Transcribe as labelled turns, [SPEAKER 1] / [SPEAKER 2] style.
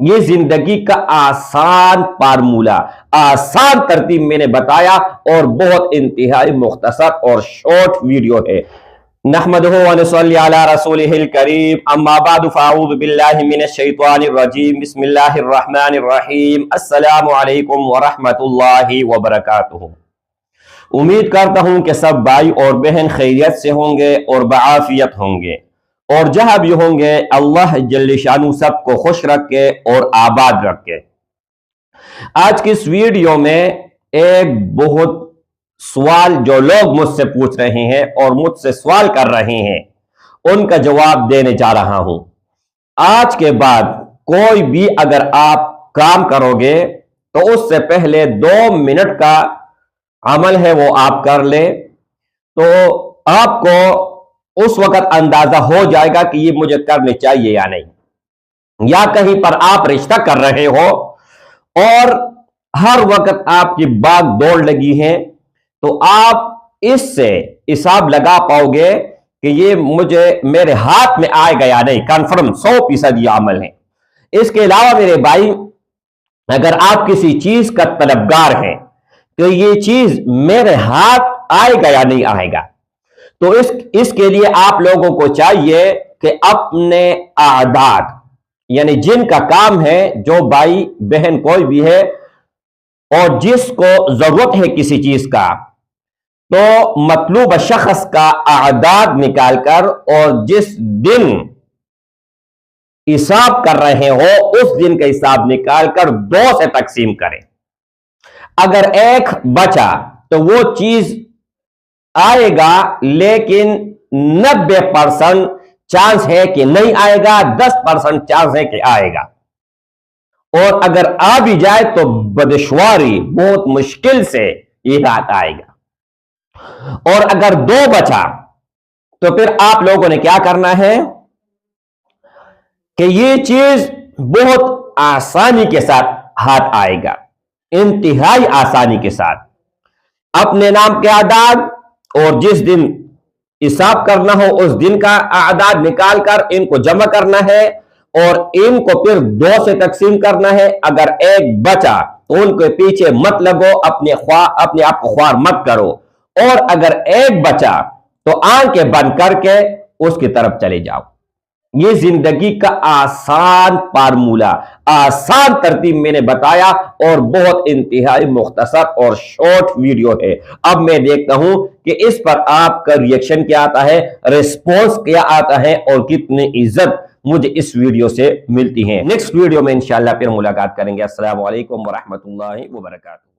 [SPEAKER 1] یہ زندگی کا آسان فارمولہ، آسان ترتیب میں نے بتایا، اور بہت انتہائی مختصر اور شارٹ ویڈیو ہے۔ نحمدہ ونصلی علی رسولہ الکریم، اما بعد فاعوذ باللہ من الشیطان الرجیم، بسم اللہ الرحمن الرحیم۔ السلام علیکم ورحمۃ اللہ وبرکاتہ۔ امید کرتا ہوں کہ سب بھائی اور بہن خیریت سے ہوں گے اور بعافیت ہوں گے، اور جہاں بھی ہوں گے اللہ جل شانہ سب کو خوش رکھے اور آباد رکھے۔ آج کی اس ویڈیو میں ایک بہت سوال جو لوگ مجھ سے پوچھ رہے ہیں اور مجھ سے سوال کر رہے ہیں، ان کا جواب دینے جا رہا ہوں۔ آج کے بعد کوئی بھی اگر آپ کام کرو گے تو اس سے پہلے 2 منٹ کا عمل ہے وہ آپ کر لے، تو آپ کو اس وقت اندازہ ہو جائے گا کہ یہ مجھے کرنے چاہیے یا نہیں۔ یا کہیں پر آپ رشتہ کر رہے ہو اور ہر وقت آپ کی باغ دوڑ لگی ہے، تو آپ اس سے حساب لگا پاؤ گے کہ یہ میرے ہاتھ میں آئے گا یا نہیں۔ کنفرم 100% یہ عمل ہے۔ اس کے علاوہ میرے بھائی، اگر آپ کسی چیز کا طلبگار ہیں کہ یہ چیز میرے ہاتھ آئے گا یا نہیں آئے گا، تو اس کے لیے آپ لوگوں کو چاہیے کہ اپنے اعداد، یعنی جن کا کام ہے، جو بھائی بہن کوئی بھی ہے اور جس کو ضرورت ہے کسی چیز کا، تو مطلوب شخص کا اعداد نکال کر اور جس دن حساب کر رہے ہو اس دن کا حساب نکال کر 2 سے تقسیم کریں۔ اگر 1 بچا تو وہ چیز آئے گا، لیکن 90% چانس ہے کہ نہیں آئے گا، 10% چانس ہے کہ آئے گا۔ اور اگر آ بھی جائے تو بدشواری، بہت مشکل سے یہ رات آئے گا۔ اور اگر 2 بچا تو پھر آپ لوگوں نے کیا کرنا ہے کہ یہ چیز بہت آسانی کے ساتھ ہاتھ آئے گا، انتہائی آسانی کے ساتھ۔ اپنے نام کے اعداد اور جس دن حساب کرنا ہو اس دن کا اعداد نکال کر ان کو جمع کرنا ہے، اور ان کو پھر 2 سے تقسیم کرنا ہے۔ اگر 1 بچا تو ان کے پیچھے مت لگو، اپنے آپ کو خوار مت کرو، اور اگر 1 بچا تو آنکھیں بند کر کے اس کی طرف چلے جاؤ۔ یہ زندگی کا آسان فارمولہ، آسان ترتیب میں نے بتایا، اور بہت انتہائی مختصر اور شارٹ ویڈیو ہے۔ اب میں دیکھتا ہوں کہ اس پر آپ کا ریئیکشن کیا آتا ہے، ریسپونس کیا آتا ہے، اور کتنی عزت مجھے اس ویڈیو سے ملتی ہے۔ نیکسٹ ویڈیو میں انشاءاللہ پھر ملاقات کریں گے۔ السلام علیکم ورحمۃ اللہ وبرکاتہ۔